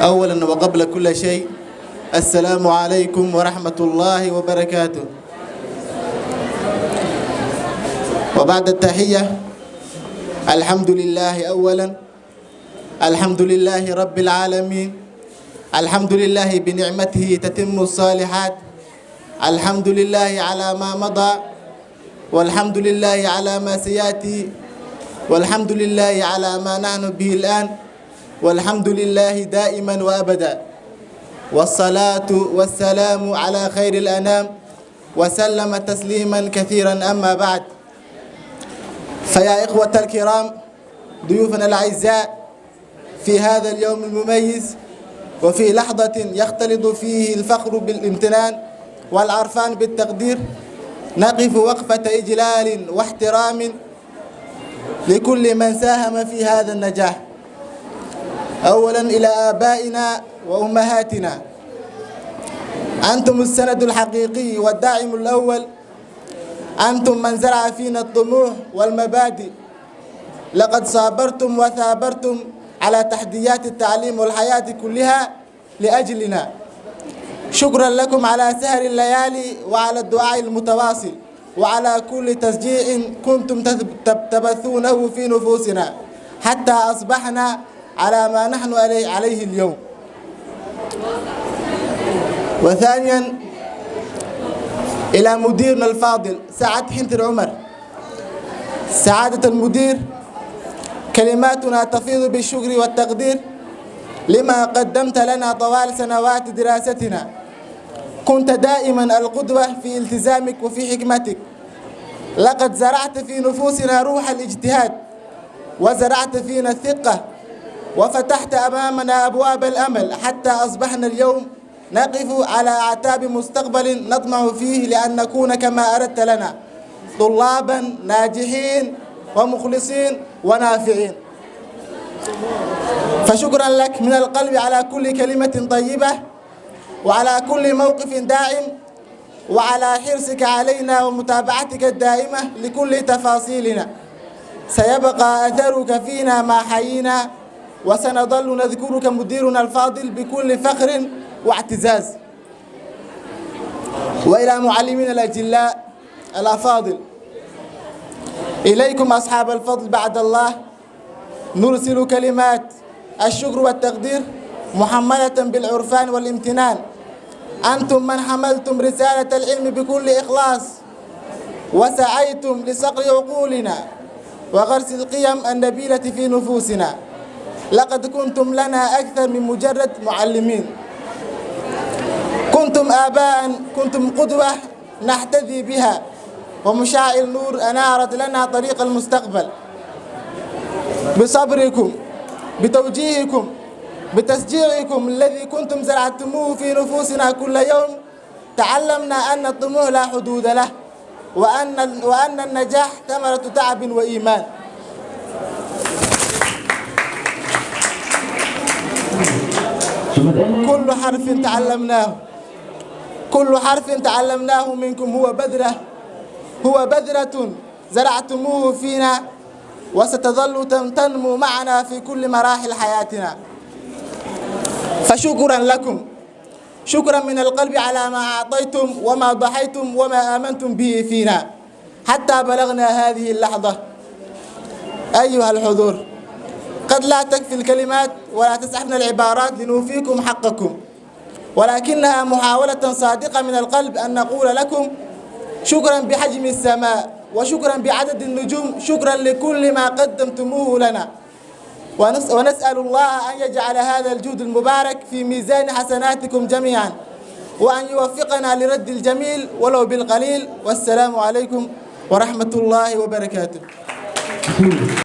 أولا وقبل كل شيء السلام عليكم ورحمة الله وبركاته. وبعد التحية الحمد لله أولا، الحمد لله رب العالمين، الحمد لله بنعمته تتم الصالحات، الحمد لله على ما مضى، والحمد لله على ما سيأتي، والحمد لله على ما نحن به الآن، والحمد لله دائما وأبدا، والصلاة والسلام على خير الأنام وسلم تسليما كثيرا. أما بعد، فيا إخوة الكرام، ضيوفنا الأعزاء، في هذا اليوم المميز وفي لحظة يختلط فيه الفخر بالامتنان والعرفان بالتقدير، نقف وقفة إجلال واحترام لكل من ساهم في هذا النجاح. أولا إلى آبائنا وأمهاتنا، أنتم السند الحقيقي والداعم الأول، أنتم من زرع فينا الطموح والمبادئ. لقد صابرتم وثابرتم على تحديات التعليم والحياة كلها لأجلنا. شكرا لكم على سهر الليالي وعلى الدعاء المتواصل وعلى كل تشجيع كنتم تبثونه في نفوسنا حتى أصبحنا على ما نحن عليه اليوم. وثانيا إلى مديرنا الفاضل سعد حنتر عمر، سعادة المدير، كلماتنا تفيض بالشكر والتقدير لما قدمت لنا طوال سنوات دراستنا. كنت دائما القدوة في التزامك وفي حكمتك. لقد زرعت في نفوسنا روح الاجتهاد، وزرعت فينا الثقة، وفتحت أمامنا أبواب الأمل حتى أصبحنا اليوم نقف على أعتاب مستقبل نطمع فيه لأن نكون كما أردت لنا، طلابا ناجحين ومخلصين ونافعين. فشكرا لك من القلب على كل كلمة طيبة، وعلى كل موقف داعم، وعلى حرصك علينا ومتابعتك الدائمة لكل تفاصيلنا. سيبقى أثرك فينا ما حيينا، وسنظل نذكرك مديرنا الفاضل بكل فخر واعتزاز. وإلى معلمين الأجلاء الأفاضل، إليكم أصحاب الفضل بعد الله نرسل كلمات الشكر والتقدير محملة بالعرفان والامتنان. أنتم من حملتم رسالة العلم بكل إخلاص، وسعيتم لصقل عقولنا وغرس القيم النبيلة في نفوسنا. لقد كنتم لنا أكثر من مجرد معلمين، كنتم آباء، كنتم قدوة نحتذي بها، ومشاعل نور أنارت لنا طريق المستقبل. بصبركم، بتوجيهكم، بتشجيعكم الذي كنتم زرعتموه في نفوسنا كل يوم، تعلمنا أن الطموح لا حدود له، وأن النجاح ثمرة تعب وإيمان. كل حرف تعلمناه منكم هو بذرة زرعتموه فينا، وستظل تنمو معنا في كل مراحل حياتنا. فشكرا لكم، شكرا من القلب على ما أعطيتم وما ضحيتم وما آمنتم به فينا حتى بلغنا هذه اللحظة. أيها الحضور، قد لا تكفي الكلمات ولا تسعفنا العبارات لنوفيكم حقكم، ولكنها محاولة صادقة من القلب أن نقول لكم شكرا بحجم السماء، وشكرا بعدد النجوم، شكرا لكل ما قدمتموه لنا. ونسأل الله أن يجعل هذا الجهد المبارك في ميزان حسناتكم جميعا، وأن يوفقنا لرد الجميل ولو بالقليل. والسلام عليكم ورحمة الله وبركاته.